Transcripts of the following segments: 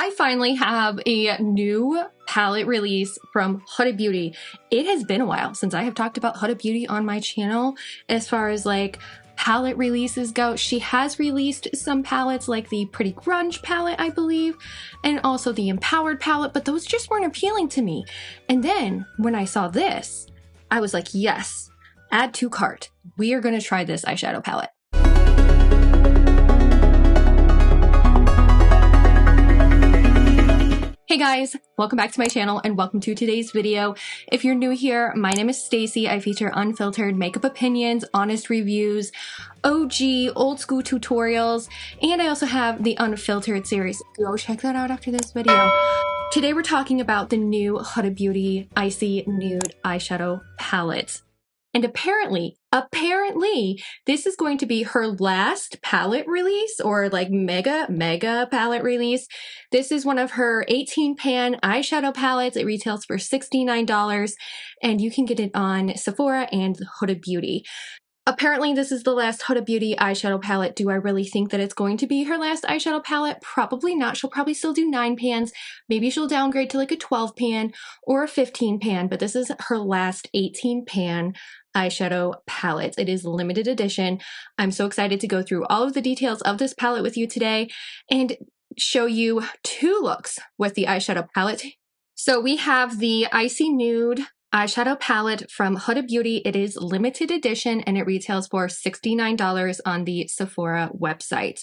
I finally have a new palette release from Huda Beauty. It has been a while since I have talked about Huda Beauty on my channel as far as like palette releases go. She has released some palettes like the Pretty Grunge palette, I believe, and also the Empowered palette, but those just weren't appealing to me. And then when I saw this, I was like, yes, add to cart. We are going to try this eyeshadow palette. Hey guys, welcome back to my channel and welcome to today's video. If you're new here, my name is Staci. I feature unfiltered makeup opinions, honest reviews, OG, old school tutorials, and I also have the unfiltered series. Go check that out after this video. Today we're talking about the new Huda Beauty Icy Nude eyeshadow palette. And apparently, this is going to be her last palette release or like mega palette release. This is one of her 18 pan eyeshadow palettes. It retails for $69 and you can get it on Sephora and Huda Beauty. Apparently, this is the last Huda Beauty eyeshadow palette. Do I really think that it's going to be her last eyeshadow palette? Probably not. She'll probably still do 9 pans. Maybe she'll downgrade to like a 12 pan or a 15 pan, but this is her last 18 pan eyeshadow palette. It is limited edition. I'm so excited to go through all of the details of this palette with you today and show you 2 looks with the eyeshadow palette. So we have the Icy Nude eyeshadow palette from Huda Beauty. It is limited edition and it retails for $69 on the Sephora website.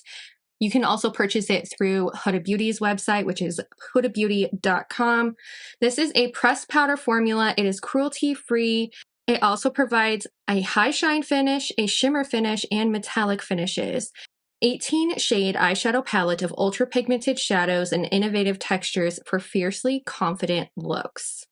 You can also purchase it through Huda Beauty's website, which is hudabeauty.com. This is a pressed powder formula. It is cruelty-free. It also provides a high shine finish, a shimmer finish, and metallic finishes. 18 shade eyeshadow palette of ultra pigmented shadows and innovative textures for fiercely confident looks.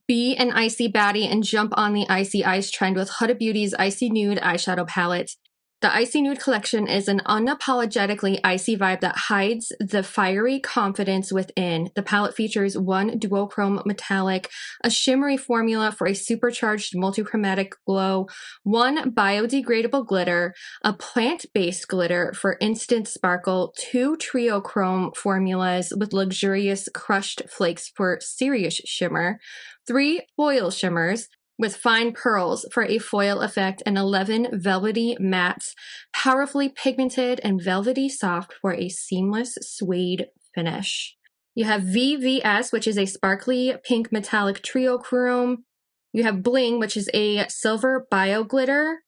Be an icy baddie and jump on the icy ice trend with Huda Beauty's Icy Nude eyeshadow palette. The Icy Nude collection is an unapologetically icy vibe that hides the fiery confidence within. The palette features 1 duochrome metallic, a shimmery formula for a supercharged multichromatic glow, 1 biodegradable glitter, a plant-based glitter for instant sparkle, 2 trio chrome formulas with luxurious crushed flakes for serious shimmer, 3 foil shimmers with fine pearls for a foil effect, and 11 velvety mattes, powerfully pigmented and velvety soft for a seamless suede finish. You have VVS, which is a sparkly pink metallic trio chrome. You have Bling, which is a silver bio glitter,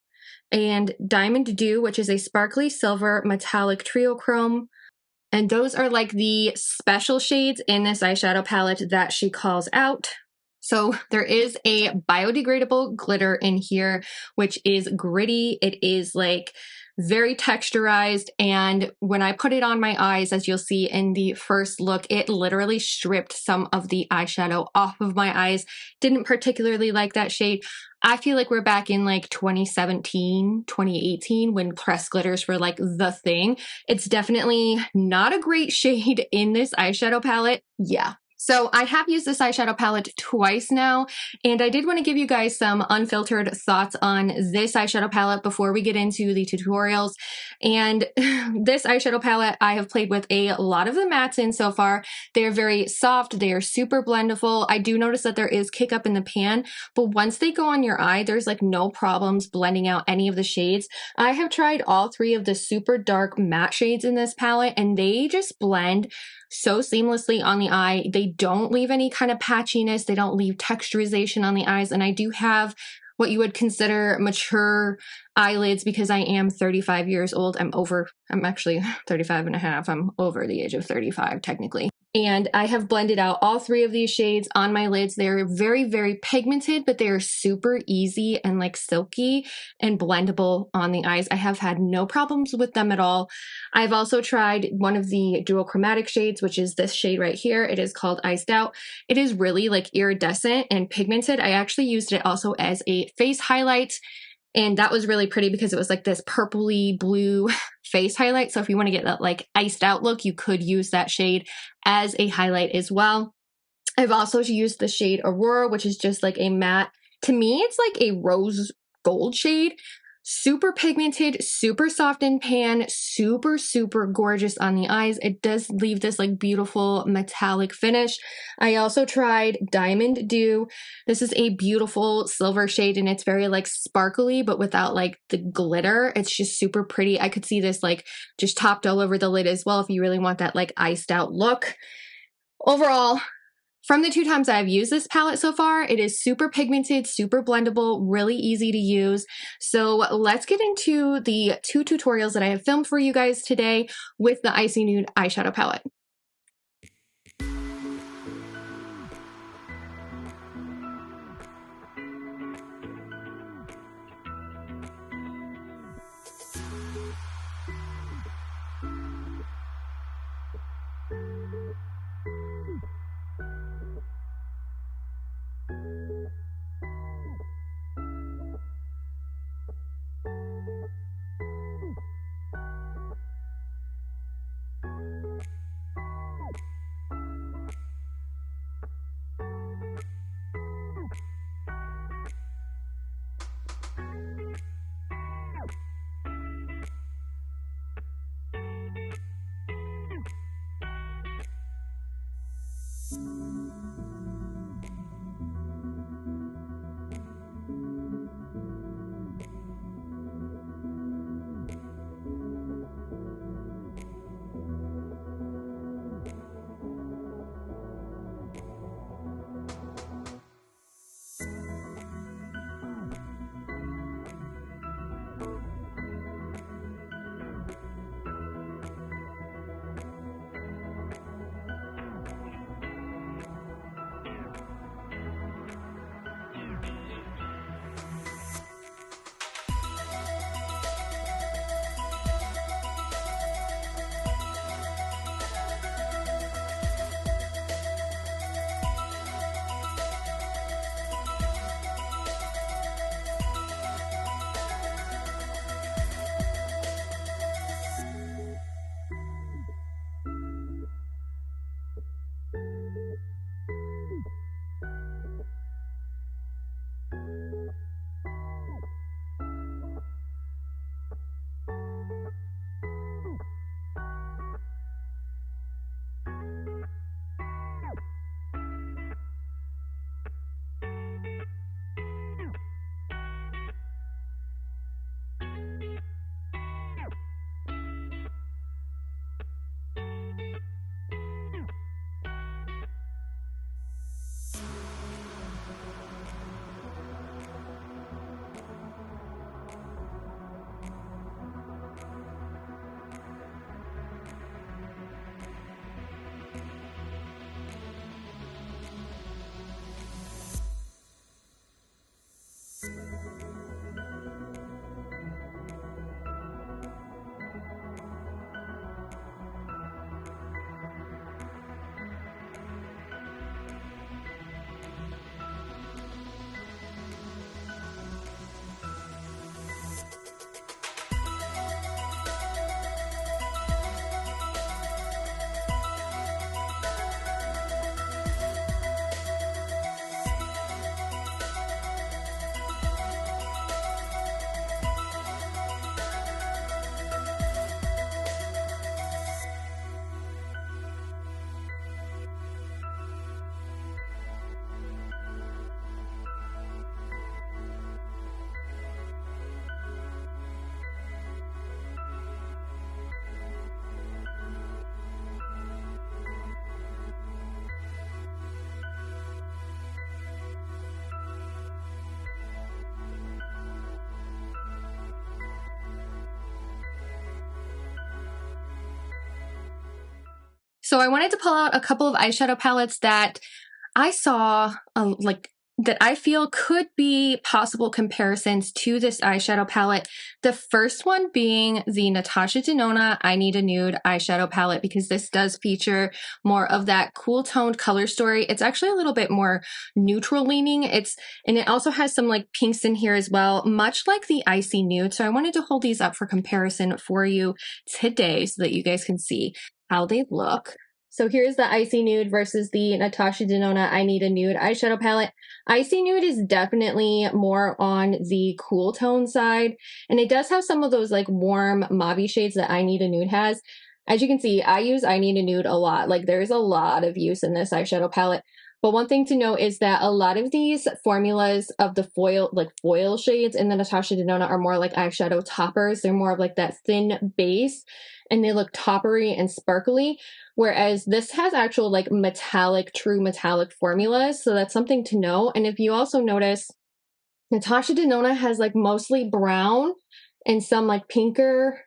and Diamond Dew, which is a sparkly silver metallic trio chrome. And those are like the special shades in this eyeshadow palette that she calls out. So there is a biodegradable glitter in here, which is gritty. It is like very texturized. And when I put it on my eyes, as you'll see in the first look, it literally stripped some of the eyeshadow off of my eyes. Didn't particularly like that shade. I feel like we're back in like 2017, 2018 when pressed glitters were like the thing. It's definitely not a great shade in this eyeshadow palette. Yeah. So I have used this eyeshadow palette twice now, and I did want to give you guys some unfiltered thoughts on this eyeshadow palette before we get into the tutorials. And this eyeshadow palette, I have played with a lot of the mattes in so far. They are very soft. They are super blendable. I do notice that there is kick up in the pan, but once they go on your eye, there's like no problems blending out any of the shades. I have tried all 3 of the super dark matte shades in this palette, and they just blend so seamlessly on the eye. They don't leave any kind of patchiness. They don't leave texturization on the eyes. And I do have what you would consider mature eyelids because I am 35 years old. I'm actually 35 and a half. I'm over the age of 35 technically. And I have blended out all 3 of these shades on my lids. They're very, very pigmented, but they're super easy and like silky and blendable on the eyes. I have had no problems with them at all. I've also tried one of the duochromatic shades, which is this shade right here. It is called Iced Out. It is really like iridescent and pigmented. I actually used it also as a face highlight. And that was really pretty because it was like this purpley blue face highlight. So if you want to get that like iced out look, you could use that shade as a highlight as well. I've also used the shade Aurora, which is just like a matte. To me, it's like a rose gold shade. Super pigmented, super soft in pan, super, super gorgeous on the eyes. It does leave this like beautiful metallic finish. I also tried Diamond Dew. This is a beautiful silver shade and it's very like sparkly, but without like the glitter. It's just super pretty. I could see this like just topped all over the lid as well if you really want that like iced out look. Overall, from the 2 times I've used this palette so far, it is super pigmented, super blendable, really easy to use. So let's get into the 2 tutorials that I have filmed for you guys today with the Icy Nude eyeshadow palette. So I wanted to pull out a couple of eyeshadow palettes that I saw, that I feel could be possible comparisons to this eyeshadow palette. The first one being the Natasha Denona I Need a Nude eyeshadow palette, because this does feature more of that cool toned color story. It's actually a little bit more neutral leaning. And it also has some like pinks in here as well, much like the Icy Nude. So I wanted to hold these up for comparison for you today so that you guys can see how they look. So here's the Icy Nude versus the Natasha Denona I Need a Nude eyeshadow palette. Icy Nude is definitely more on the cool tone side, and it does have some of those like warm mauve shades that I Need a Nude has. As you can see, I use I Need a Nude a lot. Like there's a lot of use in this eyeshadow palette. But one thing to note is that a lot of these formulas of the foil shades in the Natasha Denona are more like eyeshadow toppers. They're more of like that thin base, and they look toppery and sparkly. Whereas this has actual like metallic, true metallic formulas. So that's something to know. And if you also notice, Natasha Denona has like mostly brown and some like pinker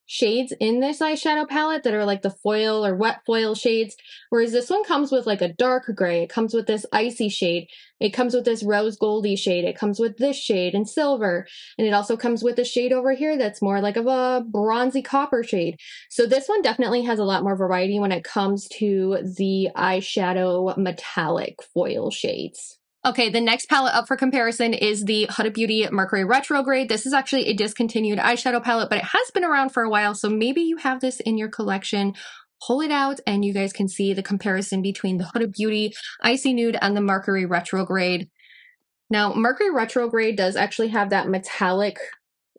shades in this eyeshadow palette that are like the foil or wet foil shades, whereas this one comes with like a dark gray. It comes with this icy shade. It comes with this rose goldy shade. It comes with this shade and silver, and it also comes with a shade over here that's more like of a bronzy copper shade. So this one definitely has a lot more variety when it comes to the eyeshadow metallic foil shades. Okay, the next palette up for comparison is the Huda Beauty Mercury Retrograde. This is actually a discontinued eyeshadow palette, but it has been around for a while, so maybe you have this in your collection. Pull it out and you guys can see the comparison between the Huda Beauty Icy Nude and the Mercury Retrograde. Now, Mercury Retrograde does actually have that metallic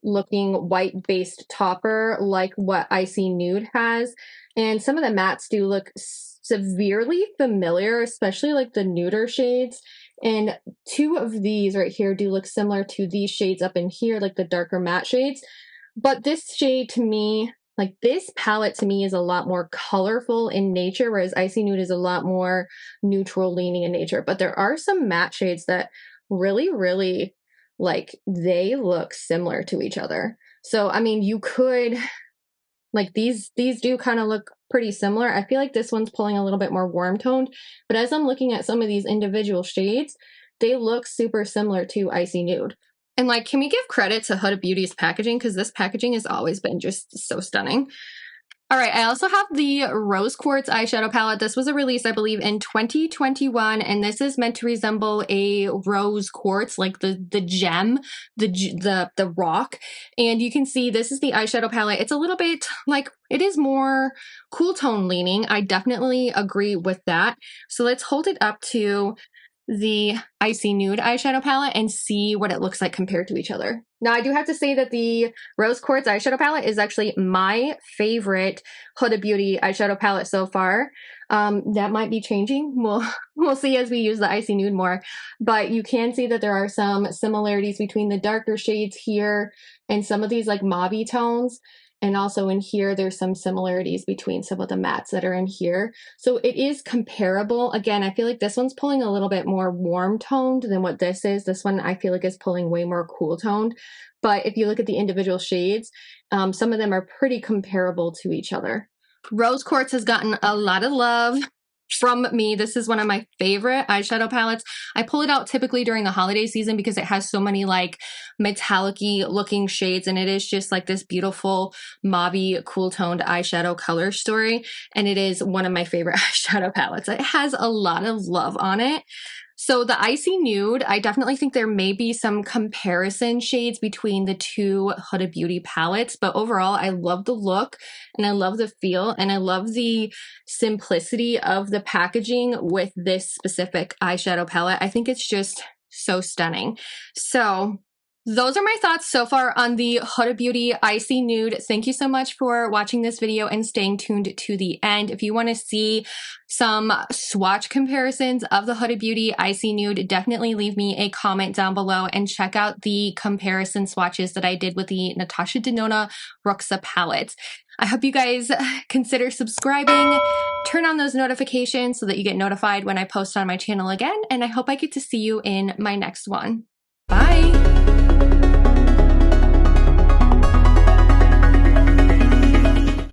looking white-based topper like what Icy Nude has, and some of the mattes do look severely familiar, especially like the nuder shades. And two of these right here do look similar to these shades up in here, like the darker matte shades. But this shade to me, like this palette to me is a lot more colorful in nature, whereas Icy Nude is a lot more neutral leaning in nature. But there are some matte shades that really, really, like, they look similar to each other. So, I mean, you could, like, these do kind of look pretty similar. I feel like this one's pulling a little bit more warm toned, but as I'm looking at some of these individual shades, they look super similar to Icy Nude. And like, can we give credit to Huda Beauty's packaging? Because this packaging has always been just so stunning. All right, I also have the Rose Quartz eyeshadow palette. This was a release, I believe, in 2021, and this is meant to resemble a rose quartz, like the gem, the rock. And you can see this is the eyeshadow palette. It's a little bit like, it is more cool tone leaning. I definitely agree with that. So let's hold it up to the Icy Nude eyeshadow palette and see what it looks like compared to each other. Now, I do have to say that the Rose Quartz eyeshadow palette is actually my favorite Huda Beauty eyeshadow palette so far. That might be changing. We'll see as we use the Icy Nude more. But you can see that there are some similarities between the darker shades here and some of these like mauve tones. And also in here, there's some similarities between some of the mattes that are in here. So it is comparable. Again, I feel like this one's pulling a little bit more warm toned than what this is. This one I feel like is pulling way more cool toned. But if you look at the individual shades, some of them are pretty comparable to each other. Rose Quartz has gotten a lot of love from me. This is one of my favorite eyeshadow palettes. I pull it out typically during the holiday season because it has so many like metallic-y looking shades, and it is just like this beautiful mauve cool toned eyeshadow color story. And it is one of my favorite eyeshadow palettes. It has a lot of love on it. So the Icy Nude, I definitely think there may be some comparison shades between the two Huda Beauty palettes, but overall, I love the look and I love the feel and I love the simplicity of the packaging with this specific eyeshadow palette. I think it's just so stunning. So those are my thoughts so far on the Huda Beauty Icy Nude. Thank you so much for watching this video and staying tuned to the end. If you want to see some swatch comparisons of the Huda Beauty Icy Nude, definitely leave me a comment down below and check out the comparison swatches that I did with the Natasha Denona Ruxa palettes. I hope you guys consider subscribing, turn on those notifications so that you get notified when I post on my channel again, and I hope I get to see you in my next one. Bye!